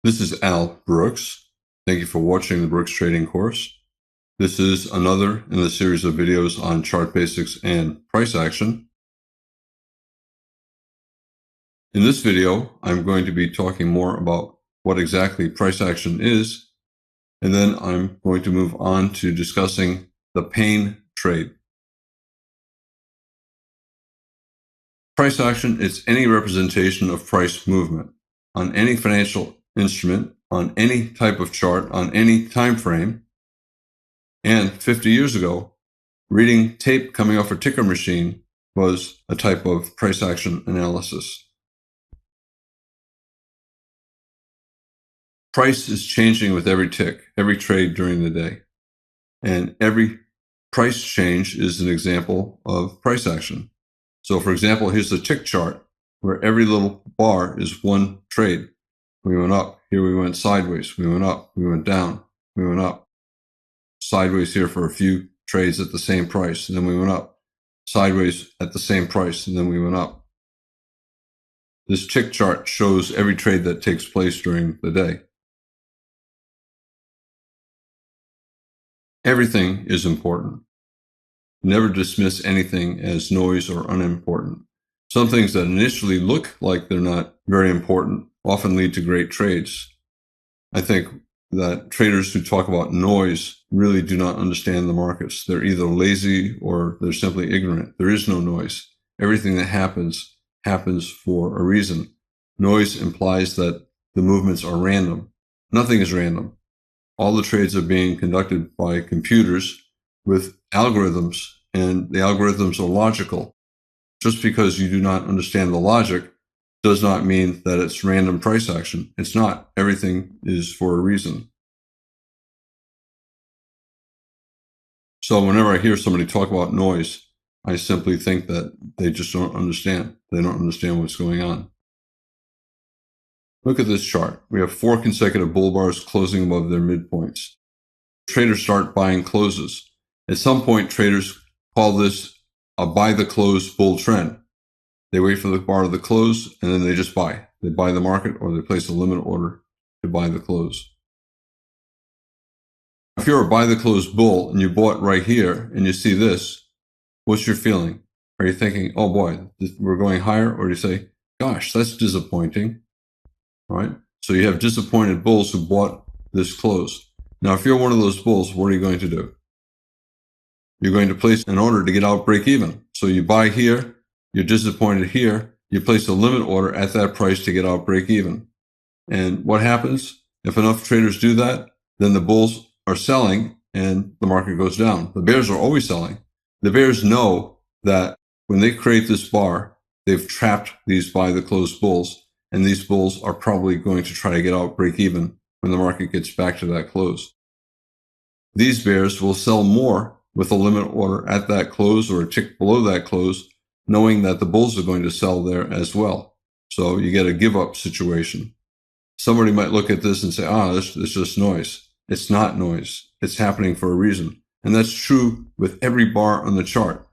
This is Al Brooks. Thank you for watching the Brooks Trading course. This is another in the series of videos on chart basics and price action. In this video, I'm going to be talking more about what exactly price action is, and then I'm going to move on to discussing the pain trade. Price action is any representation of price movement on any financial instrument, on any type of chart, on any time frame. And 50 years ago, reading tape coming off a ticker machine was a type of price action analysis. Price is changing with every tick, every trade during the day. And every price change is an example of price action. So for example, here's the tick chart where every little bar is one trade. We went up, here we went sideways, we went up, we went down, we went up. Sideways here for a few trades at the same price, and then we went up. Sideways at the same price, and then we went up. This tick chart shows every trade that takes place during the day. Everything is important. Never dismiss anything as noise or unimportant. Some things that initially look like they're not very important often lead to great trades. I think that traders who talk about noise really do not understand the markets. They're either lazy or they're simply ignorant. There is no noise. Everything that happens for a reason. Noise implies that the movements are random. Nothing is random. All the trades are being conducted by computers with algorithms, and the algorithms are logical. Just because you do not understand the logic does not mean that it's random price action. It's not. Everything is for a reason. So whenever I hear somebody talk about noise, I simply think that they just don't understand. They don't understand what's going on. Look at this chart. We have 4 consecutive bull bars closing above their midpoints. Traders start buying closes. At some point, traders call this a buy the close bull trend. They wait for the bar to the close, and then they just buy. They buy the market, or they place a limit order to buy the close. If you're a buy the close bull and you bought right here and you see this, what's your feeling? Are you thinking, oh boy, we're going higher? Or do you say, gosh, that's disappointing? All right. So you have disappointed bulls who bought this close. Now, if you're one of those bulls, what are you going to do? You're going to place an order to get out break even. So you buy here, you're disappointed here, you place a limit order at that price to get out break even. And what happens? If enough traders do that, then the bulls are selling and the market goes down. The bears are always selling. The bears know that when they create this bar, they've trapped these buy the close bulls, and these bulls are probably going to try to get out break even when the market gets back to that close. These bears will sell more with a limit order at that close or a tick below that close, knowing that the bulls are going to sell there as well. So you get a give up situation. Somebody might look at this and say, it's just noise. It's not noise. It's happening for a reason. And that's true with every bar on the chart.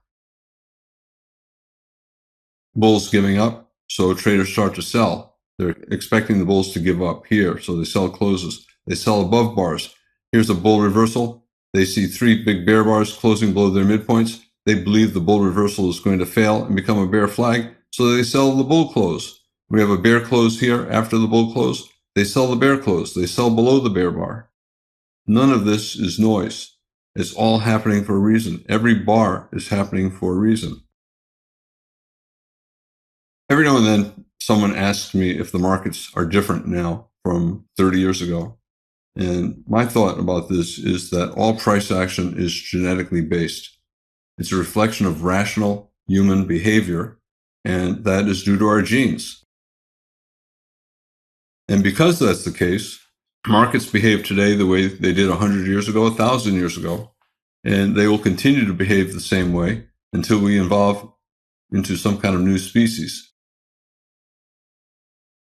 Bulls giving up, so traders start to sell. They're expecting the bulls to give up here, so they sell closes. They sell above bars. Here's a bull reversal. They see 3 big bear bars closing below their midpoints. They believe the bull reversal is going to fail and become a bear flag, so they sell the bull close. We have a bear close here after the bull close. They sell the bear close. They sell below the bear bar. None of this is noise. It's all happening for a reason. Every bar is happening for a reason. Every now and then, someone asks me if the markets are different now from 30 years ago. And my thought about this is that all price action is genetically based. It's a reflection of rational human behavior, and that is due to our genes. And because that's the case, markets behave today the way they did 100 years ago, 1,000 years ago, and they will continue to behave the same way until we evolve into some kind of new species.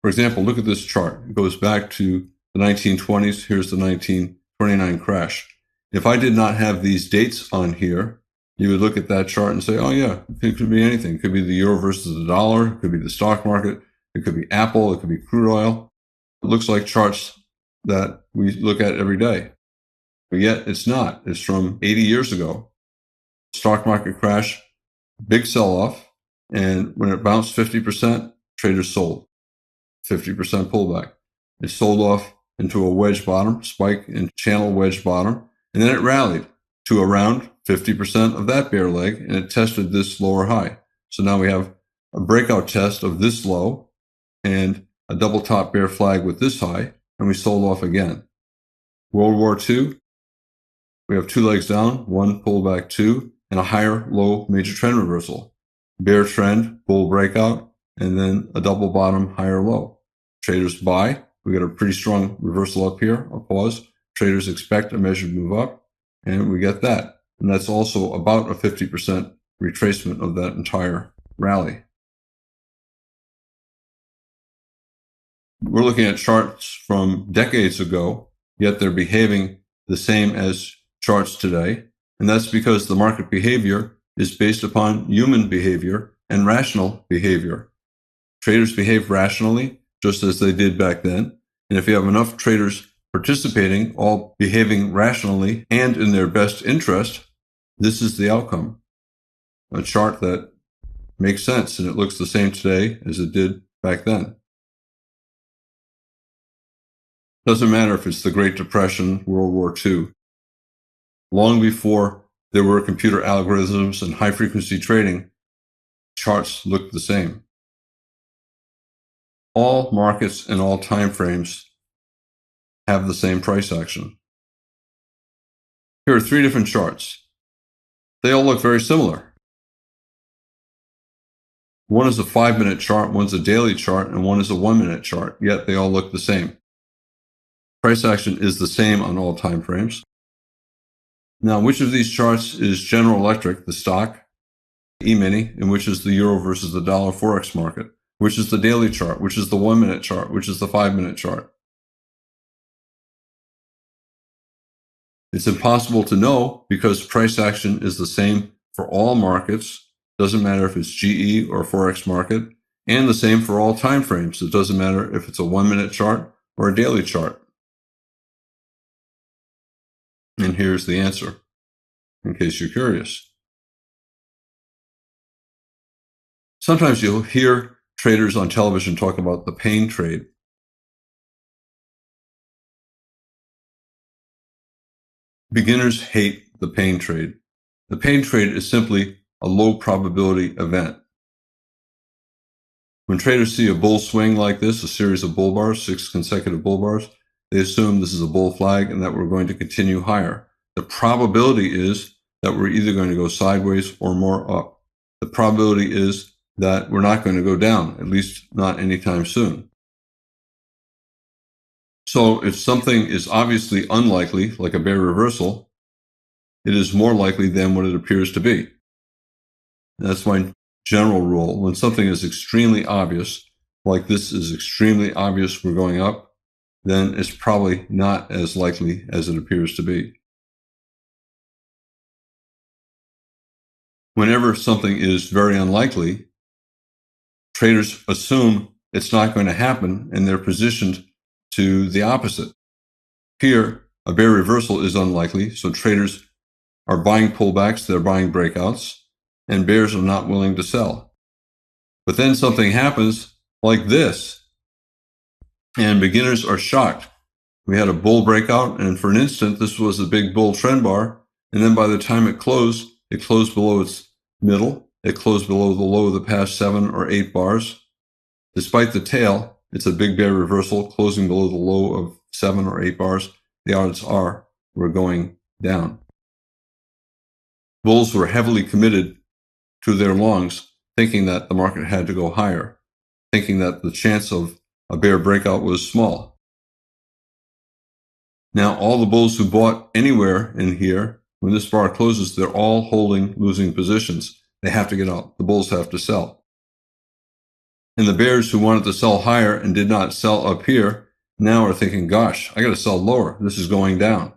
For example, look at this chart. It goes back to the 1920s. Here's the 1929 crash. If I did not have these dates on here, you would look at that chart and say, oh yeah, it could be anything. It could be the euro versus the dollar. It could be the stock market. It could be Apple. It could be crude oil. It looks like charts that we look at every day, but yet it's not. It's from 80 years ago. Stock market crash, big sell-off, and when it bounced 50%, traders sold. 50% pullback. It sold off into a wedge bottom, spike and channel wedge bottom, and then it rallied to around 50% of that bear leg, and it tested this lower high. So now we have a breakout test of this low and a double top bear flag with this high, and we sold off again. World War II, we have two legs down, one pullback two, and a higher low major trend reversal. Bear trend, bull breakout, and then a double bottom, higher low. Traders buy. We got a pretty strong reversal up here, a pause. Traders expect a measured move up, and we get that. And that's also about a 50% retracement of that entire rally. We're looking at charts from decades ago, yet they're behaving the same as charts today. And that's because the market behavior is based upon human behavior and rational behavior. Traders behave rationally, just as they did back then. And if you have enough traders participating, all behaving rationally and in their best interest, this is the outcome. A chart that makes sense, and it looks the same today as it did back then. Doesn't matter if it's the Great Depression, World War II. Long before there were computer algorithms and high-frequency trading, charts looked the same. All markets and all time frames have the same price action. Here are three different charts. They all look very similar. One is a 5-minute chart, one's a daily chart, and one is a 1-minute chart, yet they all look the same. Price action is the same on all time frames. Now, which of these charts is General Electric, the stock, E-mini, and which is the euro versus the dollar forex market? Which is the daily chart? Which is the 1-minute chart? Which is the 5-minute chart? It's impossible to know because price action is the same for all markets. Doesn't matter if it's GE or forex market, and the same for all time frames. It doesn't matter if it's a 1-minute chart or a daily chart. And here's the answer, in case you're curious. Sometimes you'll hear traders on television talk about the pain trade. Beginners hate the pain trade. The pain trade is simply a low probability event. When traders see a bull swing like this, a series of bull bars, 6 consecutive bull bars, they assume this is a bull flag and that we're going to continue higher. The probability is that we're either going to go sideways or more up. The probability is that we're not going to go down, at least not anytime soon. So if something is obviously unlikely, like a bear reversal, it is more likely than what it appears to be. That's my general rule. When something is extremely obvious, like this is extremely obvious we're going up, then it's probably not as likely as it appears to be. Whenever something is very unlikely, traders assume it's not going to happen, and they're positioned to the opposite. Here, a bear reversal is unlikely, so traders are buying pullbacks, they're buying breakouts, and bears are not willing to sell. But then something happens like this, and beginners are shocked. We had a bull breakout, and for an instant, this was a big bull trend bar, and then by the time it closed below its middle, it closed below the low of the past 7 or 8 bars. Despite the tail, it's a big bear reversal, closing below the low of 7 or 8 bars. The odds are we're going down. Bulls were heavily committed to their longs, thinking that the market had to go higher, thinking that the chance of a bear breakout was small. Now, all the bulls who bought anywhere in here, when this bar closes, they're all holding losing positions. They have to get out. The bulls have to sell. And the bears who wanted to sell higher and did not sell up here now are thinking, gosh, I got to sell lower. This is going down.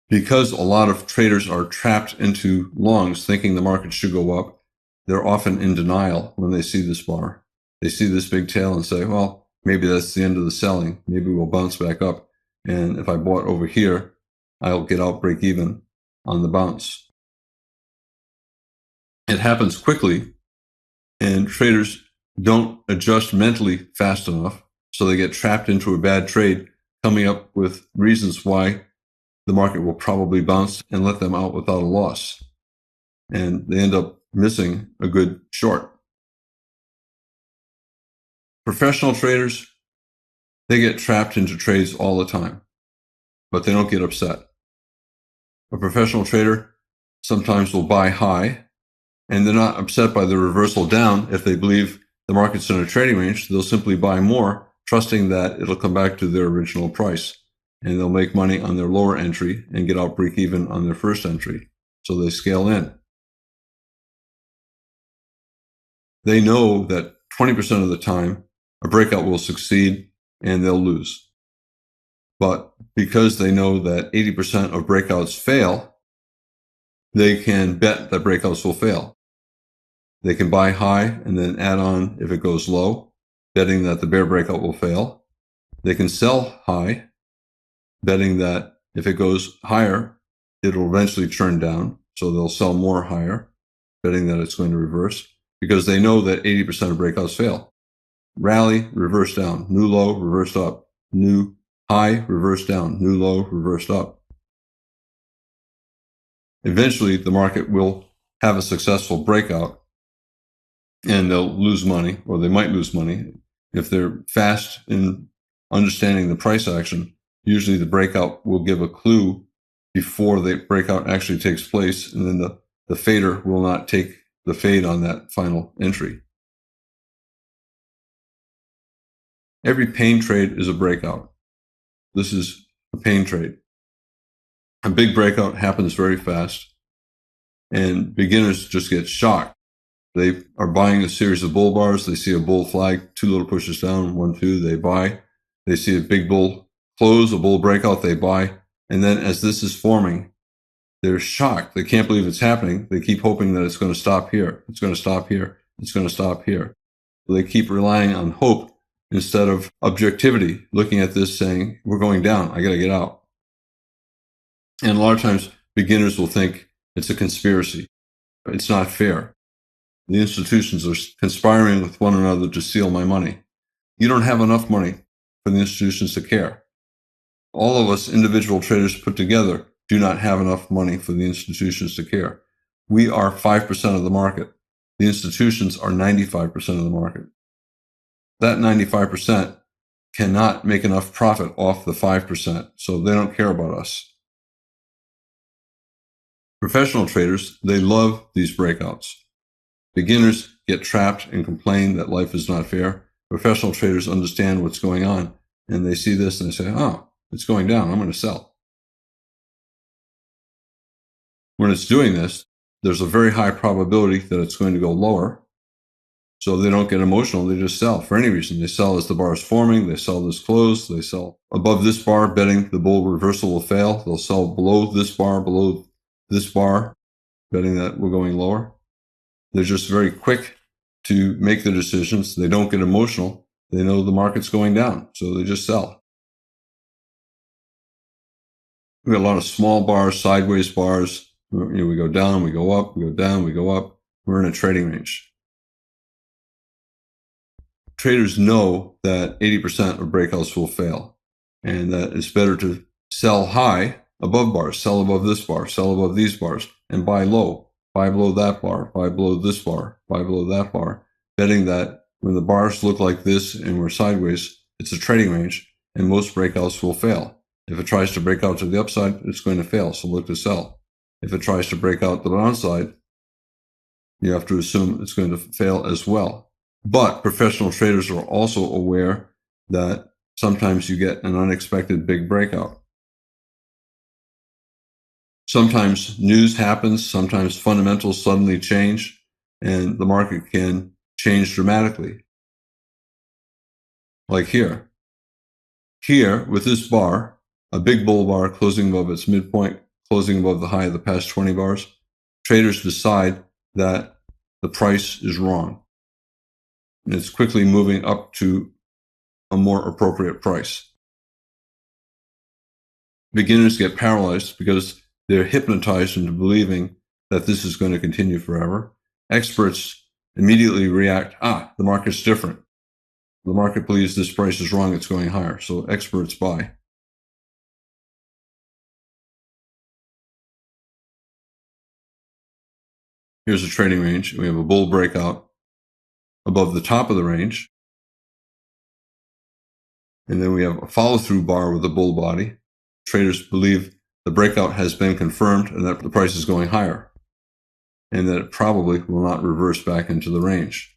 Because a lot of traders are trapped into longs thinking the market should go up, they're often in denial when they see this bar. They see this big tail and say, well, maybe that's the end of the selling. Maybe we'll bounce back up. And if I bought over here, I'll get out break even on the bounce. It happens quickly, and traders don't adjust mentally fast enough, so they get trapped into a bad trade, coming up with reasons why the market will probably bounce and let them out without a loss. And they end up missing a good short. Professional traders, they get trapped into trades all the time, but they don't get upset. A professional trader sometimes will buy high, and they're not upset by the reversal down. If they believe the market's in a trading range, they'll simply buy more, trusting that it'll come back to their original price, and they'll make money on their lower entry and get out break even on their first entry. So they scale in. They know that 20% of the time a breakout will succeed and they'll lose. But because they know that 80% of breakouts fail, they can bet that breakouts will fail. They can buy high and then add on if it goes low, betting that the bear breakout will fail. They can sell high, betting that if it goes higher, it'll eventually turn down. So they'll sell more higher, betting that it's going to reverse, because they know that 80% of breakouts fail. Rally, reverse down, new low, reversed up, new high, reverse down, new low, reversed up. Eventually, the market will have a successful breakout, and they'll lose money, or they might lose money. If they're fast in understanding the price action, usually the breakout will give a clue before the breakout actually takes place, and then the fader will not take the fade on that final entry. Every pain trade is a breakout. This is a pain trade. A big breakout happens very fast, and beginners just get shocked. They are buying a series of bull bars. They see a bull flag, 2 little pushes down, 1, 2, they buy. They see a big bull close, a bull breakout, they buy. And then as this is forming, they're shocked. They can't believe it's happening. They keep hoping that it's going to stop here. It's going to stop here. It's going to stop here. They keep relying on hope instead of objectivity, looking at this saying, we're going down. I got to get out. And a lot of times beginners will think it's a conspiracy. It's not fair. The institutions are conspiring with one another to steal my money. You don't have enough money for the institutions to care. All of us individual traders put together do not have enough money for the institutions to care. We are 5% of the market. The institutions are 95% of the market. That 95% cannot make enough profit off the 5%, so they don't care about us. Professional traders, they love these breakouts. Beginners get trapped and complain that life is not fair. Professional traders understand what's going on, and they see this and they say, oh, it's going down, I'm going to sell. When it's doing this, there's a very high probability that it's going to go lower. So they don't get emotional, they just sell for any reason. They sell as the bar is forming, they sell this close, they sell above this bar, betting the bull reversal will fail. They'll sell below this bar, betting that we're going lower. They're just very quick to make their decisions. They don't get emotional. They know the market's going down, so they just sell. We got a lot of small bars, sideways bars. We go down, we go up, we go down, we go up. We're in a trading range. Traders know that 80% of breakouts will fail, and that it's better to sell high above bars, sell above this bar, sell above these bars, and buy low, buy below that bar, buy below this bar, buy below that bar, betting that when the bars look like this and we're sideways, it's a trading range, and most breakouts will fail. If it tries to break out to the upside, it's going to fail, so look to sell. If it tries to break out the downside, you have to assume it's going to fail as well. But professional traders are also aware that sometimes you get an unexpected big breakout. Sometimes news happens, sometimes fundamentals suddenly change, and the market can change dramatically. Like here. Here, with this bar, a big bull bar closing above its midpoint, closing above the high of the past 20 bars, traders decide that the price is wrong. and it's quickly moving up to a more appropriate price. Beginners get paralyzed because they're hypnotized into believing that this is going to continue forever. Experts immediately react, the market's different. The market believes this price is wrong, it's going higher. So experts buy. Here's a trading range. We have a bull breakout above the top of the range. And then we have a follow-through bar with a bull body. Traders believe the breakout has been confirmed and that the price is going higher, and that it probably will not reverse back into the range.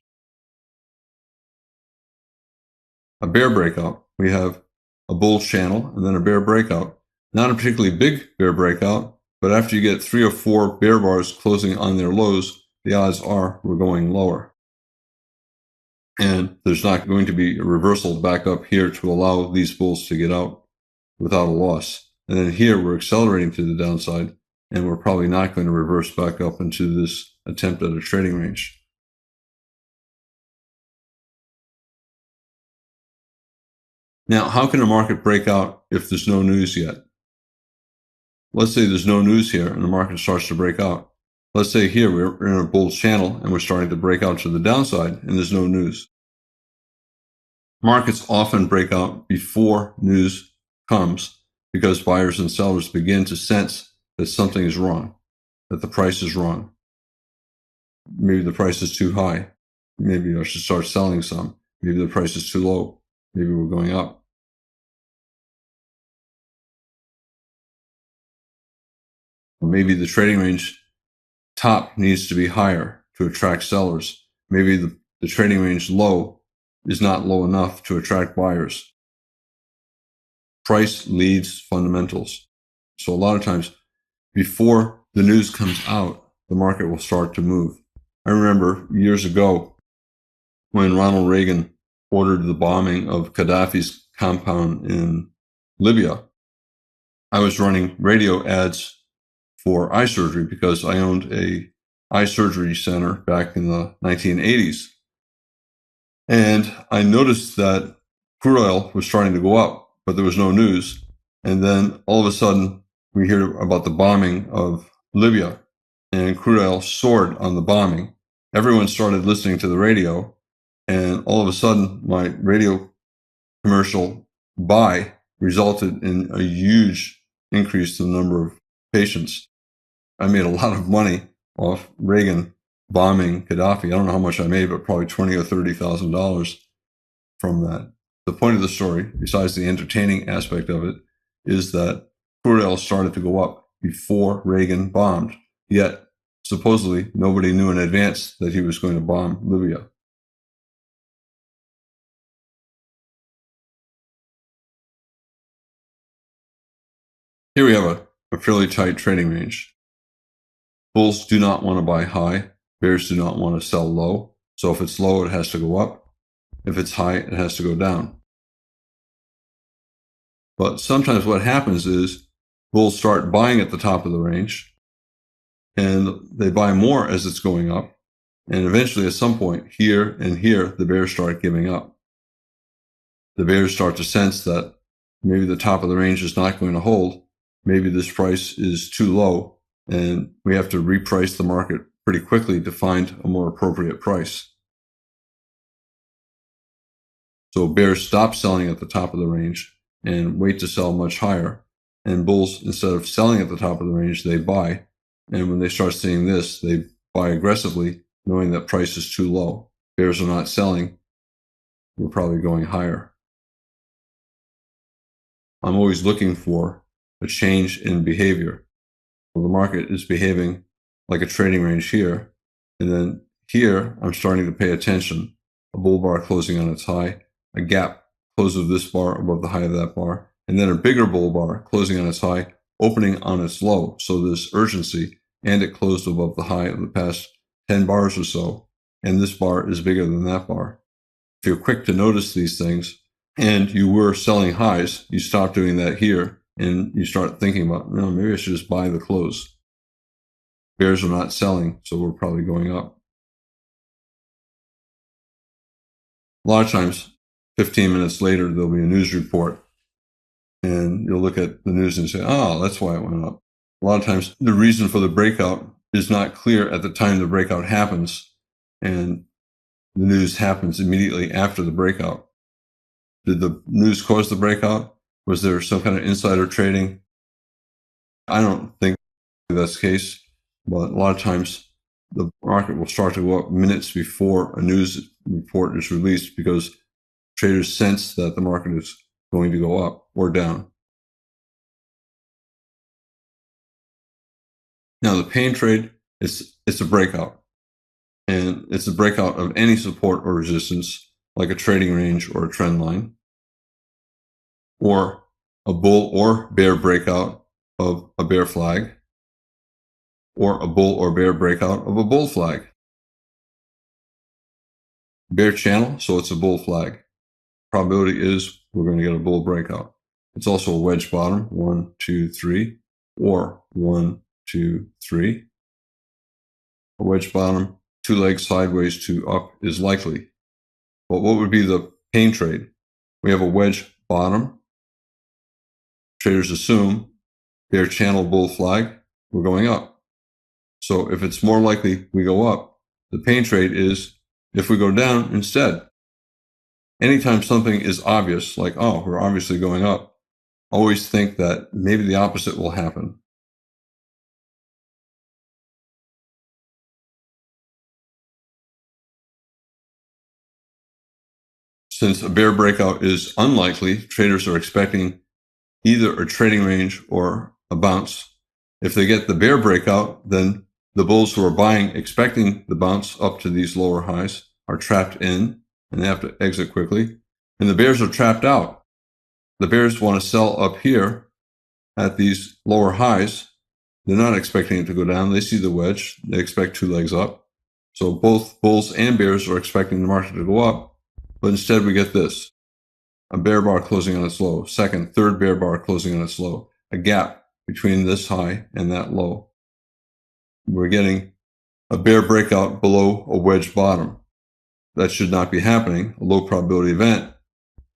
A bear breakout, we have a bull channel and then a bear breakout. Not a particularly big bear breakout, but after you get 3 or 4 bear bars closing on their lows, the odds are we're going lower. And there's not going to be a reversal back up here to allow these bulls to get out without a loss. And then here we're accelerating to the downside, and we're probably not going to reverse back up into this attempt at a trading range. Now, how can a market break out if there's no news yet? Let's say there's no news here and the market starts to break out. Let's say here we're in a bull channel and we're starting to break out to the downside and there's no news. Markets often break out before news comes because buyers and sellers begin to sense that something is wrong, that the price is wrong. Maybe the price is too high. Maybe I should start selling some. Maybe the price is too low. Maybe we're going up. Maybe the trading range top needs to be higher to attract sellers. Maybe the trading range low is not low enough to attract buyers. Price leads fundamentals. So a lot of times before the news comes out, the market will start to move. I remember years ago when Ronald Reagan ordered the bombing of Gaddafi's compound in Libya. I was running radio ads for eye surgery because I owned a eye surgery center back in the 1980s. And I noticed that crude oil was starting to go up, but there was no news. And then all of a sudden, we hear about the bombing of Libya, and crude oil soared on the bombing. Everyone started listening to the radio, and all of a sudden, my radio commercial buy resulted in a huge increase in the number of patients. I made a lot of money off Reagan bombing Gaddafi. I don't know how much I made, but probably $20,000 or $30,000 from that. The point of the story, besides the entertaining aspect of it, is that crude oil started to go up before Reagan bombed. Yet, supposedly, nobody knew in advance that he was going to bomb Libya. Here we have a fairly tight trading range. Bulls do not want to buy high. Bears do not want to sell low. So if it's low, it has to go up. If it's high, it has to go down. But sometimes what happens is bulls start buying at the top of the range, and they buy more as it's going up. And eventually, at some point, here and here, the bears start giving up. The bears start to sense that maybe the top of the range is not going to hold. Maybe this price is too low, and we have to reprice the market pretty quickly to find a more appropriate price. So bears stop selling at the top of the range and wait to sell much higher. And bulls, instead of selling at the top of the range, they buy. And when they start seeing this, they buy aggressively, knowing that price is too low. Bears are not selling. We're probably going higher. I'm always looking for a change in behavior. Well, the market is behaving like a trading range here. And then here, I'm starting to pay attention. A bull bar closing on its high, a gap close of this bar above the high of that bar, and then a bigger bull bar closing on its high, opening on its low. So there's urgency, and it closed above the high of the past 10 bars or so. And this bar is bigger than that bar. If you're quick to notice these things, and you were selling highs, you stop doing that here, and you start thinking about, maybe I should just buy the close. Bears are not selling, so we're probably going up. A lot of times, 15 minutes later, there'll be a news report, and you'll look at the news and say, oh, that's why it went up. A lot of times, the reason for the breakout is not clear at the time the breakout happens, and the news happens immediately after the breakout. Did the news cause the breakout? Was there some kind of insider trading? I don't think that's the case, but a lot of times the market will start to go up minutes before a news report is released because traders sense that the market is going to go up or down. Now, the pain trade, it's a breakout. And it's a breakout of any support or resistance, like a trading range or a trend line, or a bull or bear breakout of a bear flag, or a bull or bear breakout of a bull flag. Bear channel, so it's a bull flag. Probability is we're going to get a bull breakout. It's also a wedge bottom, 1, 2, 3, or 1, 2, 3. A wedge bottom, 2 legs sideways to up is likely. But what would be the pain trade? We have a wedge bottom. Traders assume bear channel bull flag, we're going up. So if it's more likely we go up, the pain trade is if we go down instead. Anytime something is obvious, like, oh, we're obviously going up, always think that maybe the opposite will happen. Since a bear breakout is unlikely, traders are expecting either a trading range or a bounce. If they get the bear breakout, then the bulls who are buying, expecting the bounce up to these lower highs, are trapped in, and they have to exit quickly. And the bears are trapped out. The bears want to sell up here at these lower highs. They're not expecting it to go down. They see the wedge. They expect 2 legs up. So both bulls and bears are expecting the market to go up. But instead we get this. A bear bar closing on its low. Second, third bear bar closing on its low. A gap between this high and that low. We're getting a bear breakout below a wedge bottom. That should not be happening, a low probability event.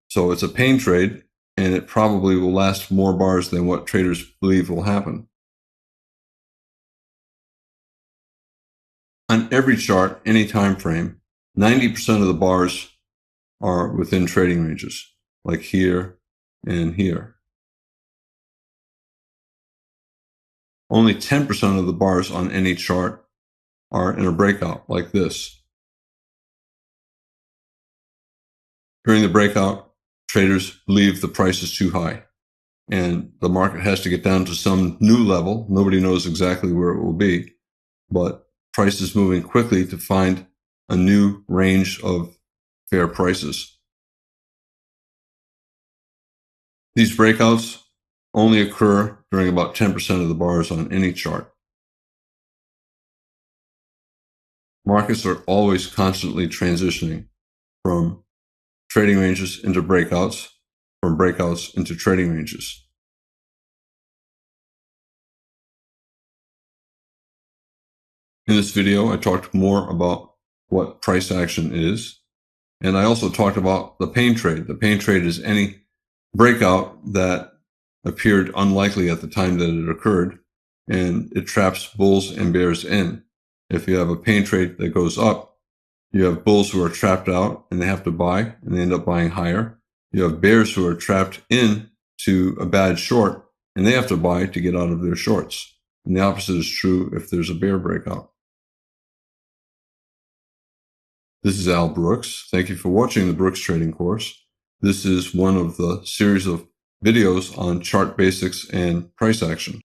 So it's a pain trade, and it probably will last more bars than what traders believe will happen. On every chart, any time frame, 90% of the bars are within trading ranges, like here and here. Only 10% of the bars on any chart are in a breakout, like this. During the breakout, traders believe the price is too high, and the market has to get down to some new level. Nobody knows exactly where it will be, but price is moving quickly to find a new range of fair prices. These breakouts only occur during about 10% of the bars on any chart. Markets are always constantly transitioning from trading ranges into breakouts, from breakouts into trading ranges. In this video, I talked more about what price action is, and I also talked about the pain trade. The pain trade is any breakout that appeared unlikely at the time that it occurred, and it traps bulls and bears in. If you have a pain trade that goes up, you have bulls who are trapped out and they have to buy, and they end up buying higher. You have bears who are trapped in to a bad short, and they have to buy to get out of their shorts. And the opposite is true if there's a bear breakout. This is Al Brooks. Thank you for watching the Brooks Trading course. This is one of the series of videos on chart basics and price action.